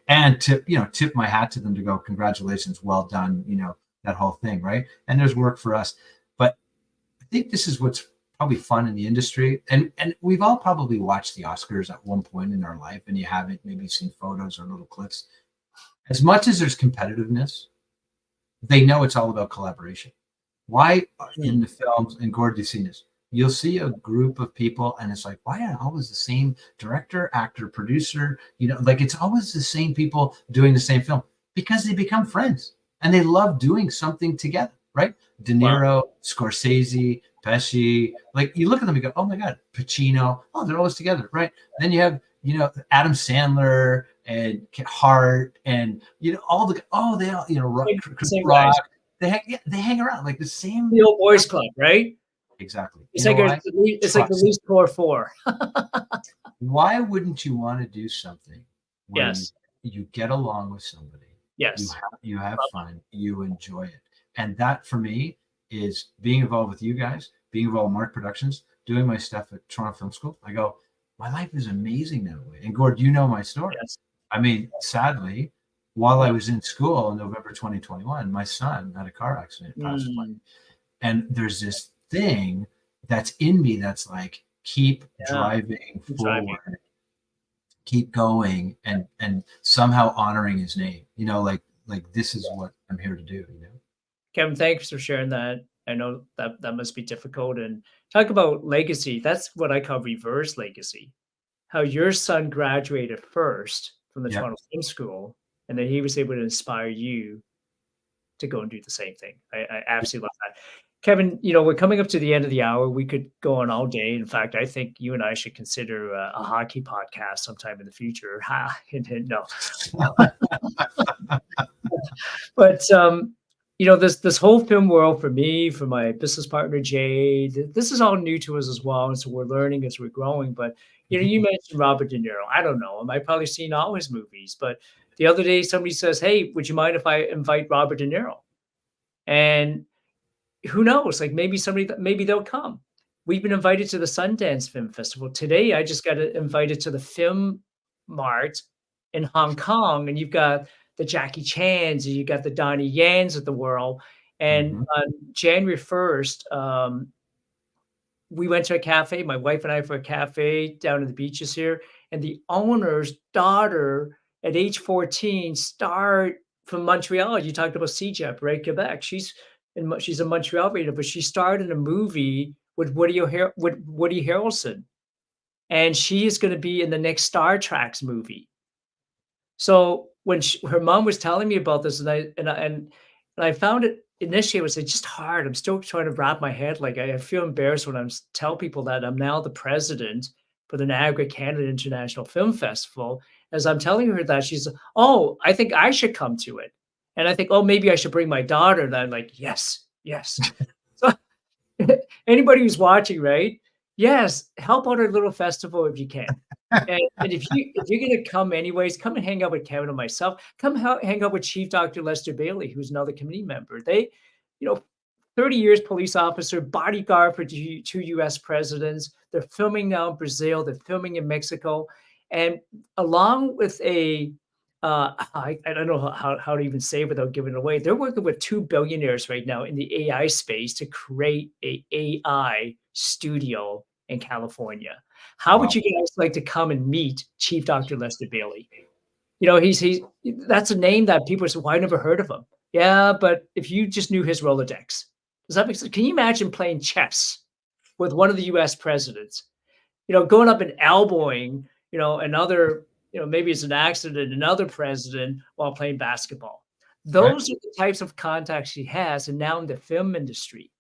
Right. to, tip my hat to them to go, congratulations, well done, that whole thing, right? And there's work for us. But I think this is what's probably fun in the industry. And we've all probably watched the Oscars at one point in our life, and you haven't maybe seen photos or little clips. As much as there's competitiveness, they know it's all about collaboration. Why in the films, and Gord, you've seen this, you'll see a group of people and it's like, why are always the same director, actor, producer, like it's always the same people doing the same film? Because they become friends and they love doing something together, right? De Wow. Niro, Scorsese, Pesci, like you look at them and go, oh my God, Pacino, oh, they're always together, right? Then you have, Adam Sandler and Hart and, all the, oh, they all, Chris Same Rock, guys. they hang around like the same. The old boys club, right? Exactly. It's You know like why? it's like the Trust. least core four. Why wouldn't you want to do something where Yes. you get along with somebody, Yes. you have fun, you enjoy it, and that for me is being involved with you guys, being involved in Mark Productions, doing my stuff at Toronto Film School. I go, my life is amazing that way. And Gord, you know my story. Yes. I mean, sadly, while I was in school in November 2021, my son had a car accident, passed away. And there's this thing that's in me that's like, keep driving forward, keep going, and somehow honoring his name. Like this is what I'm here to do. Kevin, thanks for sharing that. I know that must be difficult. And talk about legacy. That's what I call reverse legacy. How your son graduated first from the Yeah. Toronto Film School, and then he was able to inspire you to go and do the same thing. I absolutely love that. Kevin, we're coming up to the end of the hour. We could go on all day. In fact, I think you and I should consider a hockey podcast sometime in the future. No. But this whole film world for me, for my business partner Jay, this is all new to us as well, and so we're learning as we're growing. But you mentioned Robert De Niro. I don't know him. I've probably seen all his movies, but the other day somebody says, "Hey, would you mind if I invite Robert De Niro?" And who knows? Like maybe they'll come. We've been invited to the Sundance Film Festival. Today, I just got invited to the Film Mart in Hong Kong, and you've got the Jackie Chans, and you got the Donnie Yans of the world. And on January 1st, we went to a cafe, my wife and I, for a cafe down in the beaches here, and the owner's daughter at age 14 starred from Montreal. You talked about CJEP, right? Quebec. She's a Montreal reader, but she starred in a movie with Woody Harrelson, and she is going to be in the next Star Trek movie. So when her mom was telling me about this, and I found it initially, it was just hard. I'm still trying to wrap my head. Like I feel embarrassed when tell people that I'm now the president for the Niagara Canada International Film Festival. As I'm telling her that, she's, oh, I think I should come to it, and I think, oh, maybe I should bring my daughter. And I'm like, yes, yes. So anybody who's watching, right? Yes, help out our little festival if you can. And if you're gonna come anyways, come and hang out with Kevin and myself. Come hang out with Chief Dr. Lester Bailey, who's another committee member. They, 30 years police officer, bodyguard for two U.S. presidents. They're filming now in Brazil. They're filming in Mexico, and along with I don't know how to even say it without giving it away. They're working with two billionaires right now in the AI space to create a AI studio in California. How would you guys like to come and meet Chief Dr. Lester Bailey? He's that's a name that people say, "Well, I never heard of him." Yeah, but if you just knew his Rolodex, does that make sense? Can you imagine playing chess with one of the U.S. presidents? Going up and elbowing, another, maybe it's an accident, another president while playing basketball. Those are the types of contacts he has, and now in the film industry.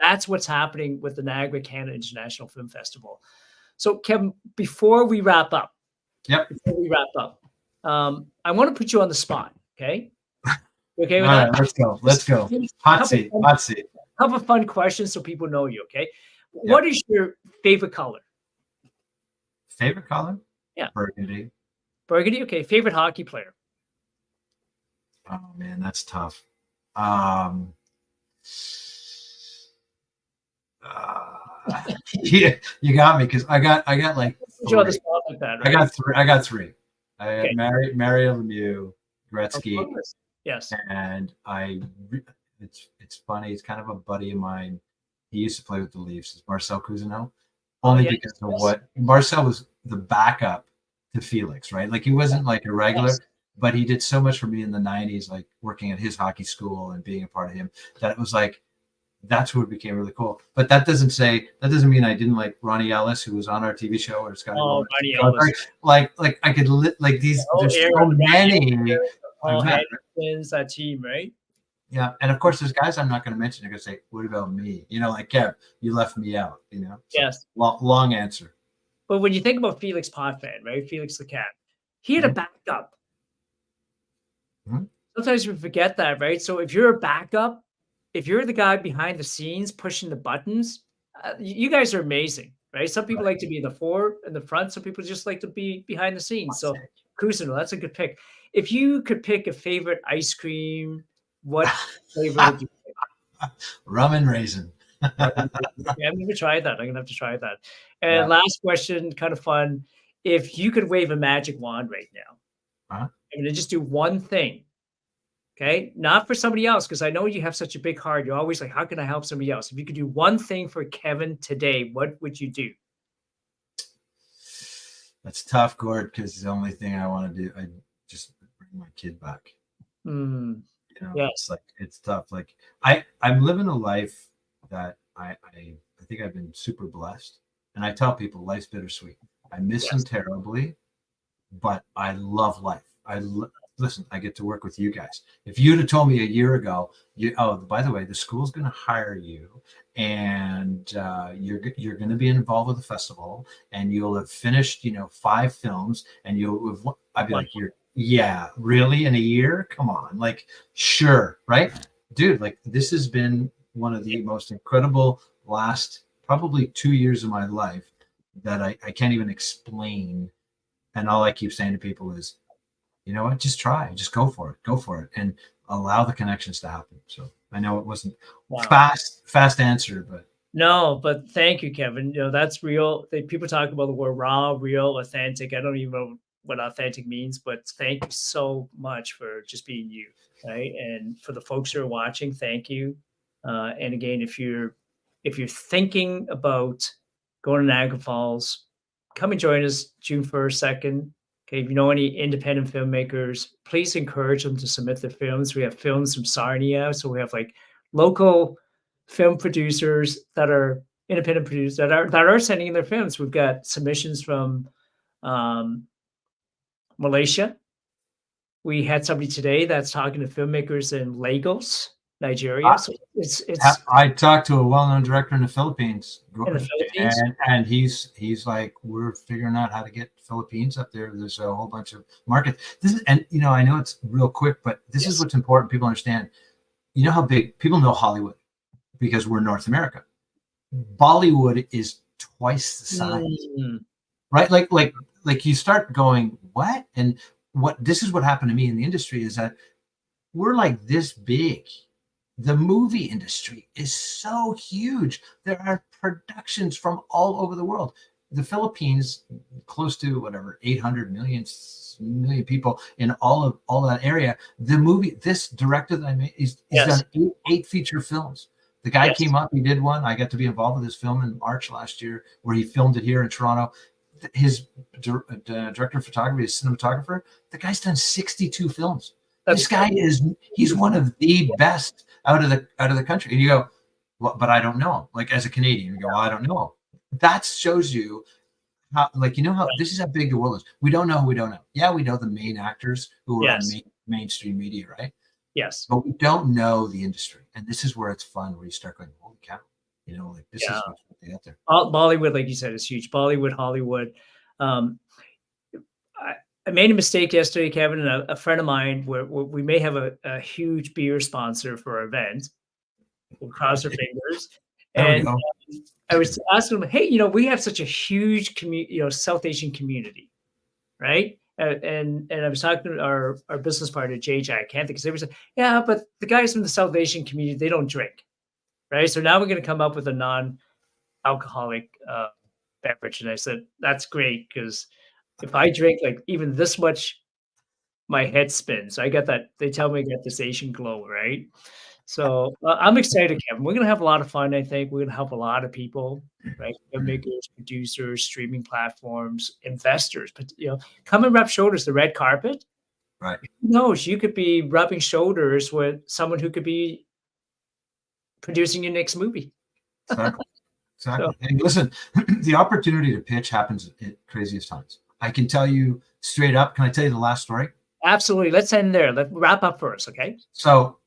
That's what's happening with the Niagara Canada International Film Festival. So, Kevin, before we wrap up, I want to put you on the spot. Okay. Okay. With that? Let's go. Hot seat. Have a fun question so people know you. Okay. What is your favorite color? Favorite color? Yeah. Burgundy. Burgundy. Okay. Favorite hockey player? Oh man, that's tough. Yeah, you got me, because I got like Put you on the three. spot like that, I right? got three. I got three. I Okay. had Mario Lemieux, Of Gretzky, course. Yes. and it's funny. It's kind of a buddy of mine. He used to play with the Leafs. It's Marcel Cousineau, Oh, only yes. because of Yes. what Marcel was the backup to Felix, right? Like he wasn't like a Yes. regular, but he did so much for me in the '90s, like working at his hockey school and being a part of him. That it was like that's where it became really cool. But that doesn't mean I didn't like Ronnie Ellis, who was on our TV show or Scotty Oh, Bowman. Ronnie Ellis. Like I could like The these. whole There's era, so the Ronnie many Ellis, the I've Paul met. Henningsen's, that team, right? Yeah, and of course, there's guys I'm not going to mention. They're going to say, "What about me?" You know, like Kev, you left me out. You know, so Yes. long answer. But when you think about Felix Potvin, right? Felix the cat, he had a Mhm. backup. Mhm. Sometimes we forget that, right? So if you're a backup, if you're the guy behind the scenes pushing the buttons, you guys are amazing, right? Some people Right. like to be in the fore and the front. Some people just like to be behind the scenes. So Cousineau, that's a good pick. If you could pick a favorite ice cream, what flavor would you pick? Rum and raisin. Yeah, I've never tried that. I'm gonna have to try that. And Yeah. last question, kind of fun. If you could wave a magic wand right now, Uh-huh. I'm gonna just do one thing. Okay, not for somebody else, because I know you have such a big heart. You're always like, how can I help somebody else? If you could do one thing for Kevin today, what would you do? That's tough, Gord, because the only thing I want to do, I just bring my kid back. Hmm. You know, it's Yes. like it's tough. Like I'm living a life that I think I've been super blessed, and I tell people life's bittersweet. I miss them Yes. terribly, but I love life. Listen. I get to work with you guys. If you'd have told me a year ago, by the way, the school's going to hire you, and you're going to be involved with the festival, and you'll have finished, 5 films, and you'll have. I'd be Wow. like, yeah, really, in a year? Come on, like, sure, right, dude? Like, this has been one of the most incredible last probably 2 years of my life that I can't even explain, and all I keep saying to people is, you know what, just try, just go for it, and allow the connections to happen. So I know it wasn't Wow. fast answer, but No, but thank you, Kevin. That's real. People talk about the word raw, real, authentic. I don't even know what authentic means, but thank you so much for just being you, right? And for the folks who are watching, thank you. And again, if you're thinking about going to Niagara Falls, come and join us June 1st, 2nd. Okay, if you know any independent filmmakers, please encourage them to submit their films. We have films from Sarnia, so we have like local film producers that are independent producers that are sending in their films. We've got submissions from um, Malaysia. We had somebody today that's talking to filmmakers in Lagos, Nigeria. I, So it's I talked to a well-known director in the Philippines, in the Philippines. and he's like, we're figuring out how to get Philippines up there. There's a whole bunch of markets. This is, and I know it's real quick, but this is Yes. what's important. People understand. You know how big people know Hollywood because we're North America. Bollywood is twice the size, Mm, right? Like you start going, what? And this is what happened to me in the industry is that we're like this big. The movie industry is so huge. There are productions from all over the world. The Philippines, close to whatever 800 million people in all that area. This director that I made, he's yes. done eight feature films. The guy Yes. came up, he did one. I got to be involved with his film in March last year, where he filmed it here in Toronto. His director of photography, his cinematographer, the guy's done 62 films. That's This guy he's beautiful. one of the best out of the country. And you go, well, but I don't know. Like as a Canadian, you go, well, I don't know. That shows you how, like, how this is how big the world is. We don't know who we don't know. Yeah, we know the main actors who are on Yes. mainstream media, right? Yes. But we don't know the industry. And this is where it's fun, where you start going, holy cow, like this Yeah. is what they got there. Bollywood, like you said, is huge. Bollywood, Hollywood. Um, I made a mistake yesterday, Kevin, and a friend of mine. Where we may have a huge beer sponsor for our event. We'll cross our fingers. There we And go. I was asking them, hey, we have such a huge community, South Asian community, right? And I was talking to our business partner, JJ, I can't think, because they were saying, yeah, but the guys from the South Asian community, they don't drink, right? So now we're going to come up with a non-alcoholic beverage. And I said, that's great because if I drink like even this much, my head spins. I got that. They tell me I got this Asian glow, right? So I'm excited, Kevin. We're gonna have a lot of fun. I think we're gonna help a lot of people, right? Filmmakers, producers, streaming platforms, investors. But come and rub shoulders. The red carpet. Right. Who knows? You could be rubbing shoulders with someone who could be producing your next movie. Exactly. So Exactly. And listen, the opportunity to pitch happens at craziest times. I can tell you straight up. Can I tell you the last story? absolutely. Let's end there. Let's wrap up first, okay? So,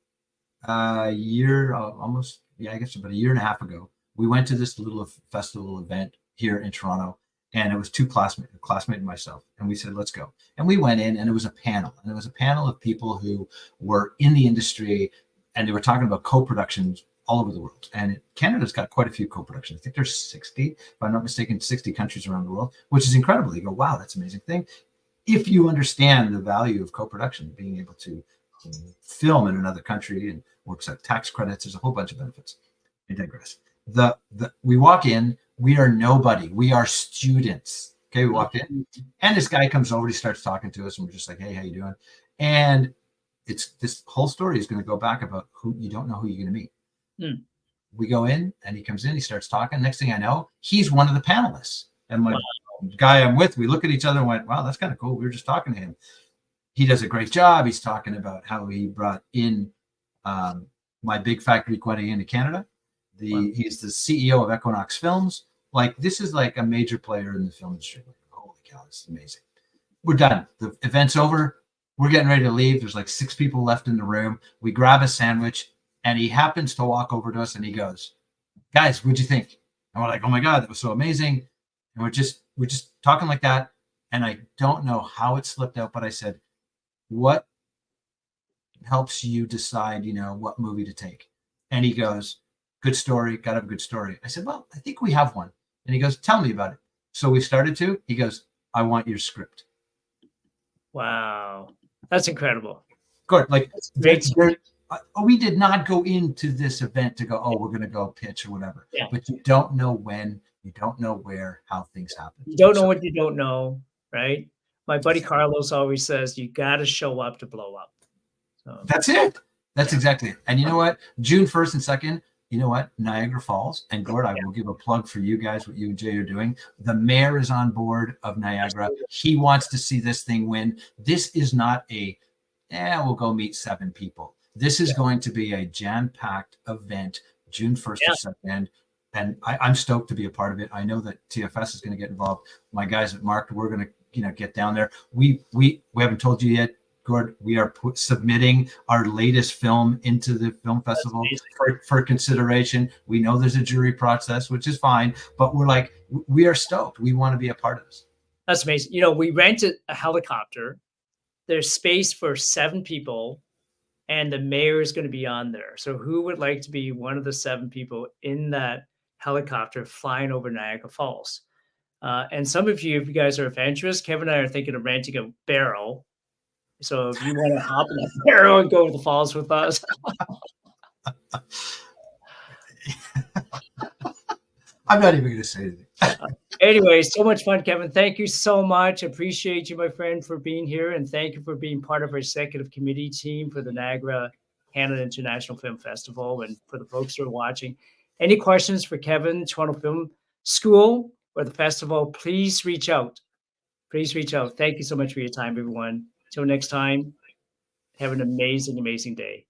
a year, almost, yeah, I guess about a year and a half ago, we went to this little festival event here in Toronto, and it was two classmates, a classmate and myself, and we said, let's go. And we went in, and it was a panel, and it was a panel of people who were in the industry, and they were talking about co-productions all over the world. And Canada's got quite a few co-productions. I think there's 60, if I'm not mistaken, 60 countries around the world, which is incredible. You go, wow, that's an amazing thing. If you understand the value of co-production, being able to film in another country and works out tax credits, there's a whole bunch of benefits. I digress. We walk in, we are nobody. We are students. Okay, we walked in, and this guy comes over, he starts talking to us, and we're just like, hey, how you doing? And it's this whole story is going to go back about who you don't know who you're going to meet. We go in, and he comes in, he starts talking. Next thing I know, he's one of the panelists. And my guy I'm with, we look at each other and went, wow, that's kind of cool. We were just talking to him. He does a great job. He's talking about how he brought in My Big Fat Greek Wedding into Canada. He's the CEO of Equinox Films. Like, this is like a major player in the film industry. Like, holy cow, this is amazing. We're done. The event's over. We're getting ready to leave. There's like 6 people left in the room. We grab a sandwich, and he happens to walk over to us, and he goes, guys, what'd you think? And we're like, oh my God, that was so amazing. And we're just talking like that. And I don't know how it slipped out, but I said, what helps you decide, what movie to take? And he goes, good story, got to have a good story. I said, well, I think we have one. And he goes, tell me about it. So we started to. He goes, I want your script. Wow. That's incredible. Good. Like, we did not go into this event to go, we're going to go pitch or whatever. Yeah. But you don't know when, you don't know where, how things happen. You don't know what you don't know, right? My buddy Carlos always says, you got to show up to blow up. So that's it. That's exactly it. And you know what? June 1st and 2nd, you know what? Niagara Falls. And Gord, I will give a plug for you guys, what you and Jay are doing. The mayor is on board of Niagara. He wants to see this thing win. This is not we'll go meet 7 people. This is going to be a jam-packed event, June 1st and 2nd. And I'm stoked to be a part of it. I know that TFS is going to get involved. My guys at Mark, we're going to get down there. We haven't told you yet, Gord, we are submitting our latest film into the film festival for consideration. We know there's a jury process, which is fine, but we are stoked. We want to be a part of this. That's amazing. We rented a helicopter. There's space for 7 people, and the mayor is going to be on there. So who would like to be one of the 7 people in that helicopter flying over Niagara Falls? And some of you, if you guys are adventurous, Kevin and I are thinking of renting a barrel. So if you want to hop in that barrel and go to the falls with us. I'm not even going to say anything. Anyway, so much fun, Kevin. Thank you so much. Appreciate you, my friend, for being here. And thank you for being part of our executive committee team for the Niagara Canada International Film Festival. And for the folks who are watching, any questions for Kevin, Toronto Film School, or the festival, please reach out. Please reach out. Thank you so much for your time, everyone. Till next time, have an amazing, amazing day.